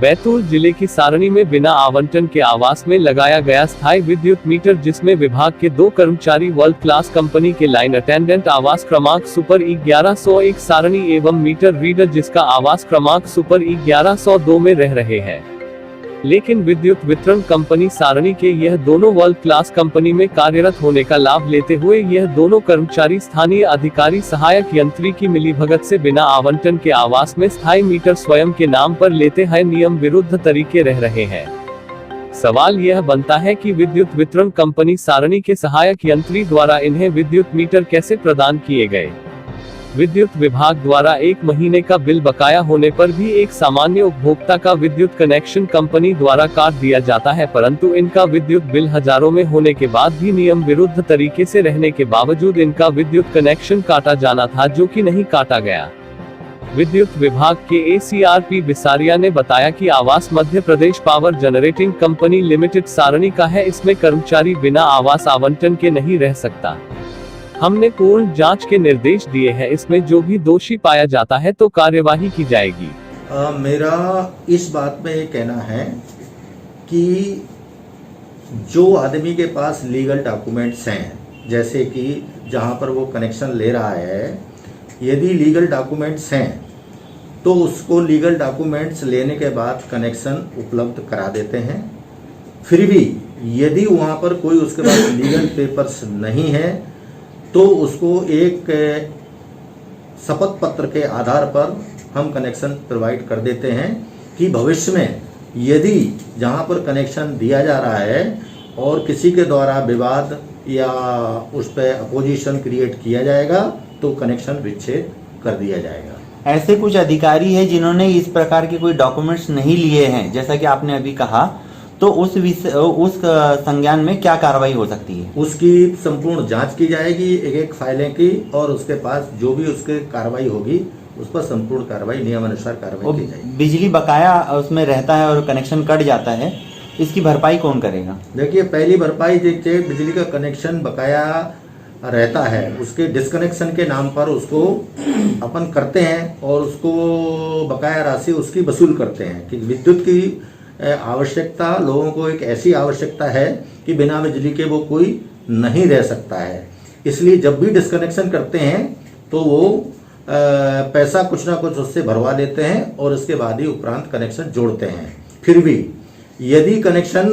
बैतूल जिले की सारणी में बिना आवंटन के आवास में लगाया गया स्थायी विद्युत मीटर, जिसमें विभाग के 2 कर्मचारी वर्ल्ड क्लास कंपनी के लाइन अटेंडेंट आवास क्रमांक सुपर E1101 सारणी एवं मीटर रीडर जिसका आवास क्रमांक सुपर E1102 में रह रहे हैं। लेकिन विद्युत वितरण कंपनी सारणी के यह दोनों वर्ल्ड क्लास कंपनी में कार्यरत होने का लाभ लेते हुए यह दोनों कर्मचारी स्थानीय अधिकारी सहायक यंत्री की मिलीभगत से बिना आवंटन के आवास में स्थायी मीटर स्वयं के नाम पर लेते हैं नियम विरुद्ध तरीके रह रहे हैं। सवाल यह बनता है कि विद्युत वितरण कंपनी सारणी के सहायक यंत्री द्वारा इन्हें विद्युत मीटर कैसे प्रदान किए गए। विद्युत विभाग द्वारा 1 महीने का बिल बकाया होने पर भी एक सामान्य उपभोक्ता का विद्युत कनेक्शन कंपनी द्वारा काट दिया जाता है, परंतु इनका विद्युत बिल हजारों में होने के बाद भी नियम विरुद्ध तरीके से रहने के बावजूद इनका विद्युत कनेक्शन काटा जाना था, जो कि नहीं काटा गया। विद्युत विभाग के ACRP बिसारिया ने बताया कि आवास Madhya Pradesh power generating company limited सारणी का है, इसमें कर्मचारी बिना आवास आवंटन के नहीं रह सकता। हमने पूर्ण जांच के निर्देश दिए हैं, इसमें जो भी दोषी पाया जाता है तो कार्यवाही की जाएगी। मेरा इस बात में ये कहना है कि जो आदमी के पास लीगल डॉक्यूमेंट्स हैं, जैसे कि जहां पर वो कनेक्शन ले रहा है, यदि लीगल डॉक्यूमेंट्स हैं तो उसको लीगल डॉक्यूमेंट्स लेने के बाद कनेक्शन उपलब्ध करा देते हैं। फिर भी यदि वहां पर कोई उसके पास लीगल पेपर्स नहीं है तो उसको एक शपथ पत्र के आधार पर हम कनेक्शन प्रोवाइड कर देते हैं कि भविष्य में यदि जहां पर कनेक्शन दिया जा रहा है और किसी के द्वारा विवाद या उस पर अपोजिशन क्रिएट किया जाएगा तो कनेक्शन विच्छेद कर दिया जाएगा। ऐसे कुछ अधिकारी हैं जिन्होंने इस प्रकार के कोई डॉक्यूमेंट्स नहीं लिए हैं, जैसा कि आपने अभी कहा, तो उस संज्ञान में क्या कार्रवाई हो सकती है? उसकी संपूर्ण जांच की जाएगी, एक फाइलें की, और उसके पास जो भी उसके कार्रवाई होगी उस पर संपूर्ण कार्रवाई नियमानुसार कार्रवाई की जाएगी। बिजली बकाया उसमें रहता है और कनेक्शन कट जाता है, इसकी भरपाई कौन करेगा? देखिए, पहली भरपाई देखिए, बिजली का कनेक्शन बकाया रहता है उसके डिस्कनेक्शन के नाम पर उसको अपन करते हैं और उसको बकाया राशि उसकी वसूल करते हैं कि विद्युत की आवश्यकता, लोगों को एक ऐसी आवश्यकता है कि बिना बिजली के वो कोई नहीं रह सकता है। इसलिए जब भी डिस्कनेक्शन करते हैं तो वो पैसा कुछ ना कुछ उससे भरवा लेते हैं और उसके बाद ही उपरांत कनेक्शन जोड़ते हैं। फिर भी यदि कनेक्शन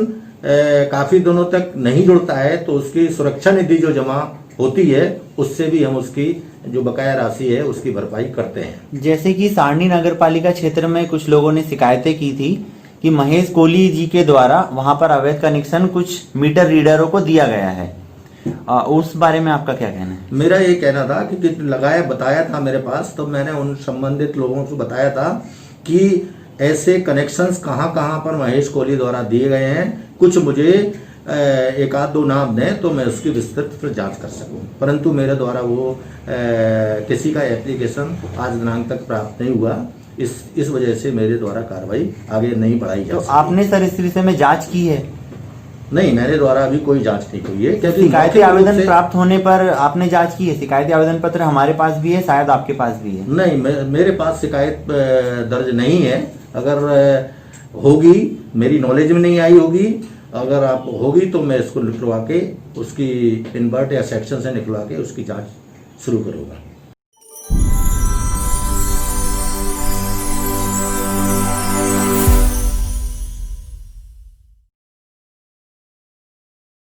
काफ़ी दिनों तक नहीं जुड़ता है तो उसकी सुरक्षा निधि जो जमा होती है उससे भी हम उसकी जो बकाया राशि है उसकी भरपाई करते हैं। जैसे कि सारणी नगर पालिका क्षेत्र में कुछ लोगों ने शिकायतें की थी कि महेश कोहली जी के द्वारा वहां पर अवैध कनेक्शन कुछ मीटर रीडरों को दिया गया है, उस बारे में आपका क्या कहना है? मेरा ये कहना था कि बताया था मेरे पास, तो मैंने उन संबंधित लोगों को बताया था कि ऐसे कनेक्शंस कहां पर महेश कोहली द्वारा दिए गए हैं। कुछ मुझे 1-2 नाम दें तो मैं उसकी विस्तृत जांच कर सकूं, परंतु मेरे द्वारा वो किसी का एप्लीकेशन आज दिनांक तक प्राप्त नहीं हुआ। इस वजह से मेरे द्वारा कार्रवाई आगे नहीं बढ़ाई जा सकती। तो आपने सर इस विषय में जांच की है? नहीं, मेरे द्वारा अभी कोई जांच नहीं हुई है, क्योंकि शिकायती आवेदन प्राप्त होने पर आपने जांच की है? शिकायती आवेदन पत्र हमारे पास भी है, शायद आपके पास भी है। नहीं, मेरे पास शिकायत दर्ज नहीं है। अगर होगी, मेरी नॉलेज में नहीं आई होगी, अगर आप होगी तो मैं इसको निकलवा के उसकी इन्वर्ट या सेक्शन से निकलवा के उसकी जांच शुरू करूंगा।